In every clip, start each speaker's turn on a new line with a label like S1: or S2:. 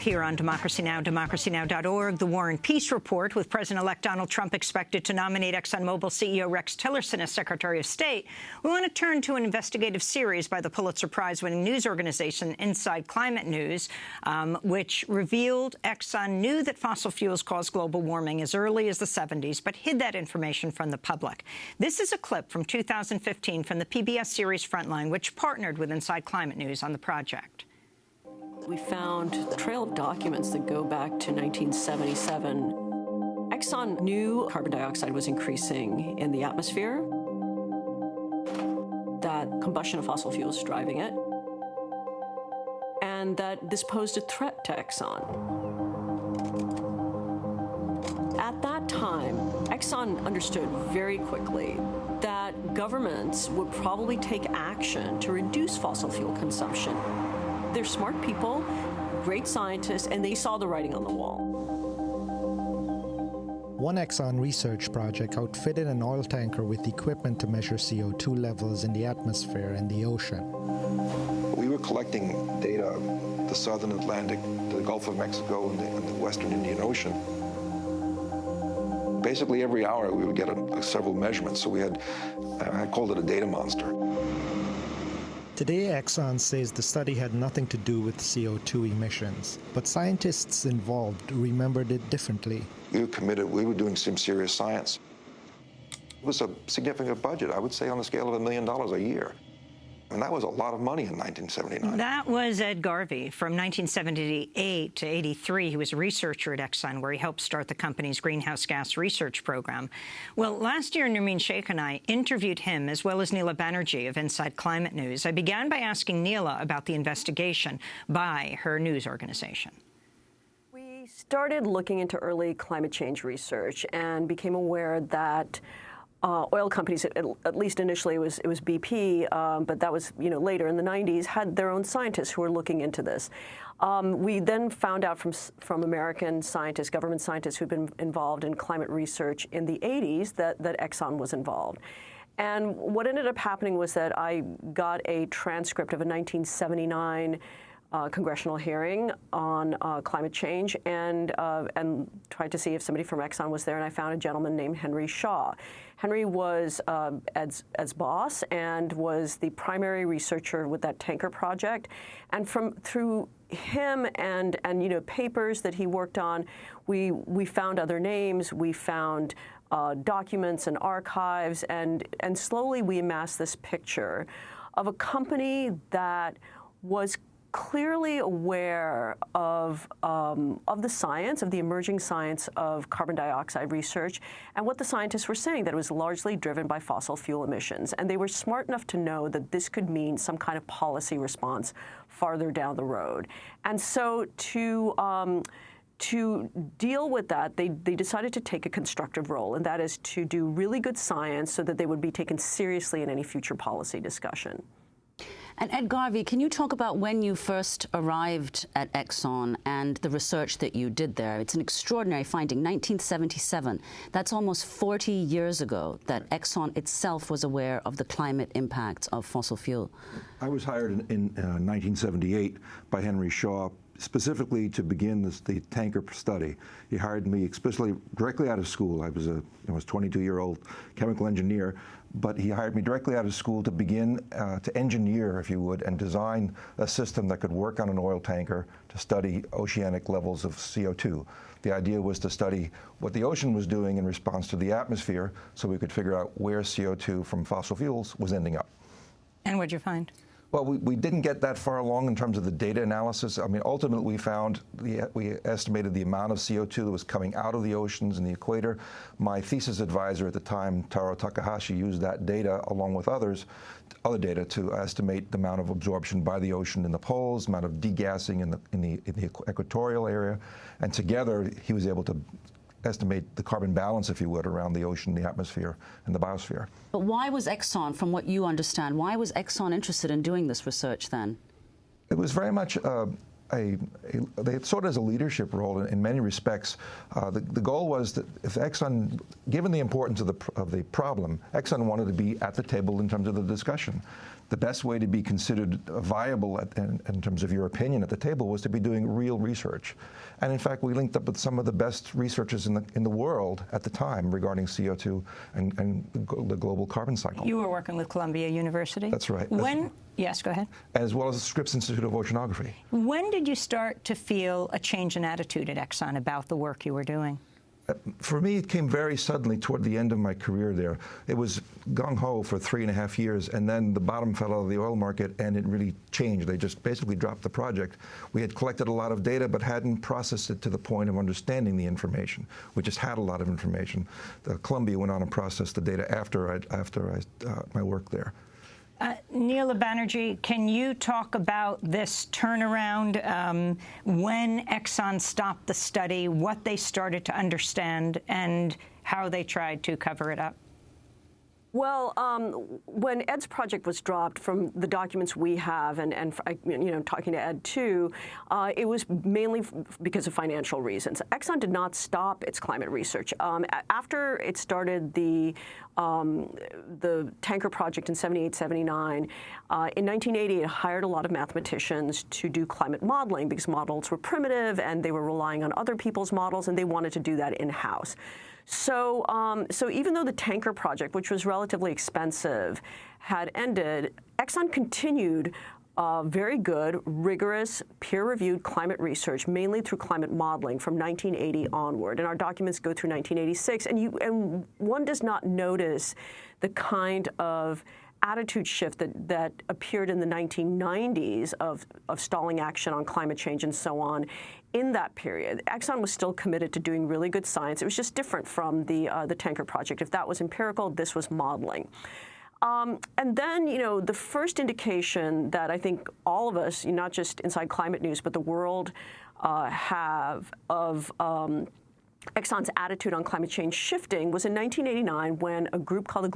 S1: Here on Democracy Now!, democracynow.org, the War and Peace Report, with President-elect Donald Trump expected to nominate ExxonMobil CEO Rex Tillerson as Secretary of State. We want to turn to an investigative series by the Pulitzer Prize-winning news organization Inside Climate News, which revealed Exxon knew that fossil fuels cause global warming as early as the 70s, but hid that information from the public. This is a clip from 2015 from the PBS series Frontline, which partnered with Inside Climate News on the project.
S2: We found a trail of documents that go back to 1977. Exxon knew carbon dioxide was increasing in the atmosphere, that combustion of fossil fuels was driving it, and that this posed a threat to Exxon. At that time, Exxon understood very quickly that governments would probably take action to reduce fossil fuel consumption. They're smart people, great scientists, and they saw the writing on the wall.
S3: One Exxon research project outfitted an oil tanker with equipment to measure CO2 levels in the atmosphere and the ocean.
S4: We were collecting data, the southern Atlantic, the Gulf of Mexico, and the western Indian Ocean. Basically, every hour we would get several measurements, so we had, I called it a data monster.
S3: Today, Exxon says the study had nothing to do with CO2 emissions, but scientists involved remembered it differently.
S4: We were committed, we were doing some serious science. It was a significant budget, I would say on the scale of $1 million a year. And that was a lot of money in 1979.
S1: That was Ed Garvey. From 1978 to 83, he was a researcher at Exxon, where he helped start the company's greenhouse gas research program. Well, last year, Nermeen Sheikh and I interviewed him, as well as Neela Banerjee of Inside Climate News. I began by asking Neela about the investigation by her news organization.
S2: We started looking into early climate change research and became aware that oil companies, at least initially it was BP, but that was later in the 90s, had their own scientists who were looking into this. We then found out from American scientists, government scientists who'd been involved in climate research in the 80s that Exxon was involved. And what ended up happening was that I got a transcript of a 1979 congressional hearing on climate change and tried to see if somebody from Exxon was there, and I found a gentleman named Henry Shaw. Henry was Ed's boss and was the primary researcher with that tanker project. And through him and papers that he worked on, we found other names, we found documents and archives, and slowly we amassed this picture of a company that was clearly aware of the science, of the emerging science of carbon dioxide research, and what the scientists were saying, that it was largely driven by fossil fuel emissions. And they were smart enough to know that this could mean some kind of policy response farther down the road. And so to deal with that, they decided to take a constructive role, and that is to do really good science so that they would be taken seriously in any future policy discussion.
S5: And Ed Garvey, can you talk about when you first arrived at Exxon and the research that you did there? It's an extraordinary finding, 1977. That's almost 40 years ago that Exxon itself was aware of the climate impacts of fossil fuel.
S4: I was hired in 1978 by Henry Shaw specifically to begin the tanker study. He hired me explicitly directly out of school. I was a 22-year-old chemical engineer, but he hired me directly out of school to begin to engineer, if you would, and design a system that could work on an oil tanker to study oceanic levels of CO2. The idea was to study what the ocean was doing in response to the atmosphere so we could figure out where CO2 from fossil fuels was ending up.
S1: And what'd you find?
S4: Well, we didn't get that far along in terms of the data analysis. I mean, ultimately, we estimated the amount of CO2 that was coming out of the oceans and the equator. My thesis advisor at the time, Taro Takahashi, used that data along with other data to estimate the amount of absorption by the ocean in the poles, amount of degassing in the equatorial area, and together he was able to estimate the carbon balance, if you would, around the ocean, the atmosphere, and the biosphere.
S5: But why was Exxon, from what you understand, why was Exxon interested in doing this research then?
S4: It was very much they saw it as a leadership role in many respects. The goal was that if Exxon, given the importance of the problem, Exxon wanted to be at the table in terms of the discussion. the best way to be considered viable in terms of your opinion at the table was to be doing real research. And in fact, we linked up with some of the best researchers in the world at the time regarding CO2 and the global carbon cycle.
S1: You were working with Columbia University?
S4: That's right.
S1: Yes, go ahead.
S4: As well as the Scripps Institute of Oceanography.
S1: When did you start to feel a change in attitude at Exxon about the work you were doing?
S4: For me, it came very suddenly toward the end of my career there. It was gung-ho for 3.5 years, and then the bottom fell out of the oil market, and it really changed. They just basically dropped the project. We had collected a lot of data, but hadn't processed it to the point of understanding the information. We just had a lot of information. Columbia went on and processed the data after my work there.
S1: Neela Banerjee, can you talk about this turnaround, when Exxon stopped the study, what they started to understand, and how they tried to cover it up?
S2: Well, when Ed's project was dropped from the documents we have, and talking to Ed too, it was mainly because of financial reasons. Exxon did not stop its climate research. After it started the tanker project in 78, 79, in 1980 it hired a lot of mathematicians to do climate modeling because models were primitive and they were relying on other people's models, and they wanted to do that in-house. So even though the tanker project, which was relatively expensive, had ended, Exxon continued very good, rigorous, peer-reviewed climate research, mainly through climate modeling from 1980 onward. And our documents go through 1986. And one does not notice the kind of attitude shift that appeared in the 1990s of stalling action on climate change and so on in that period. Exxon was still committed to doing really good science. It was just different from the tanker project. If that was empirical, this was modeling. And then, the first indication that I think all of us, not just Inside Climate News, but the world have of Exxon's attitude on climate change shifting was in 1989 when a group called the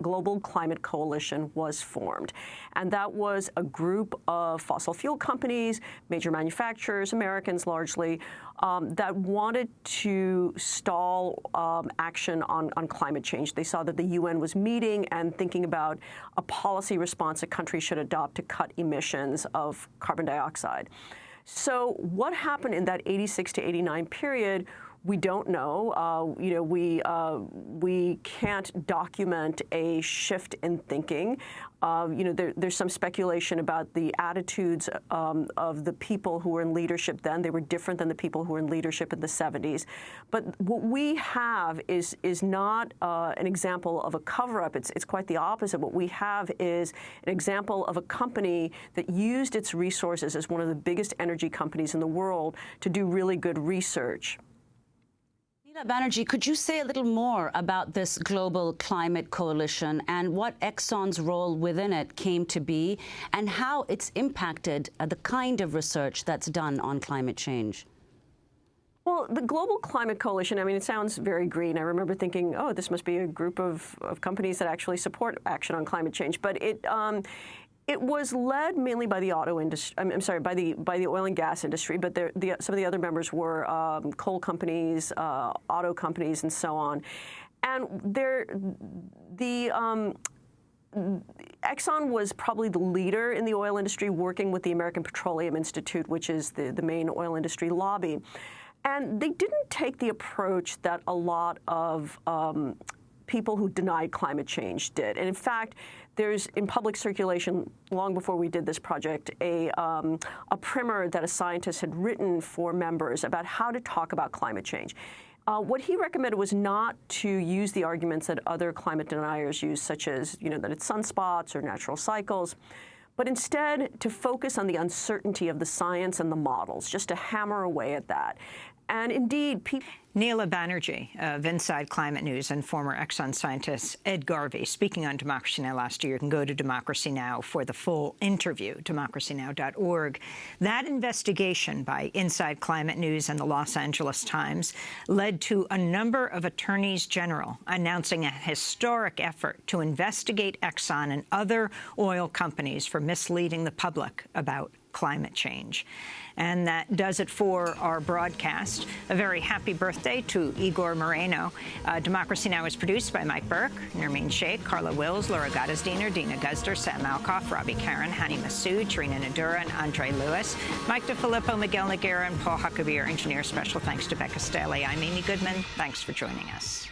S2: Global Climate Coalition was formed. And that was a group of fossil fuel companies, major manufacturers, Americans largely, that wanted to stall action on climate change. They saw that the UN was meeting and thinking about a policy response a country should adopt to cut emissions of carbon dioxide. So what happened in that 86 to 89 period, we don't know. We can't document a shift in thinking. There's some speculation about the attitudes of the people who were in leadership then. They were different than the people who were in leadership in the 70s. But what we have is not an example of a cover-up. It's quite the opposite. What we have is an example of a company that used its resources as one of the biggest energy companies in the world to do really good research.
S5: Banerjee, could you say a little more about this Global Climate Coalition and what Exxon's role within it came to be and how it's impacted the kind of research that's done on climate change?
S2: Well, the Global Climate Coalition, it sounds very green. I remember thinking, oh, this must be a group of companies that actually support action on climate change. But it was led mainly by the auto industry. By the oil and gas industry. But some of the other members were coal companies, auto companies, and so on. And Exxon was probably the leader in the oil industry, working with the American Petroleum Institute, which is the main oil industry lobby. And they didn't take the approach that a lot of people who denied climate change did. And in fact, there's in public circulation, long before we did this project, a primer that a scientist had written for members about how to talk about climate change. What he recommended was not to use the arguments that other climate deniers use, such as that it's sunspots or natural cycles, but instead to focus on the uncertainty of the science and the models, just to hammer away at that. And indeed, people...
S1: Neela Banerjee of Inside Climate News and former Exxon scientist Ed Garvey speaking on Democracy Now! Last year. You can go to Democracy Now! For the full interview, democracynow.org. That investigation by Inside Climate News and the Los Angeles Times led to a number of attorneys general announcing a historic effort to investigate Exxon and other oil companies for misleading the public about climate change. And that does it for our broadcast. A very happy birthday to Igor Moreno. Democracy Now! Is produced by Mike Burke, Nermeen Sheikh, Carla Wills, Laura Gottesdiener, Dina Guzder, Sam Malkoff, Robbie Karen, Hani Massoud, Tarina Nadura, and Andre Lewis. Mike DeFilippo, Miguel Noguera, and Paul Huckabee, our engineer. Special thanks to Becca Staley. I'm Amy Goodman. Thanks for joining us.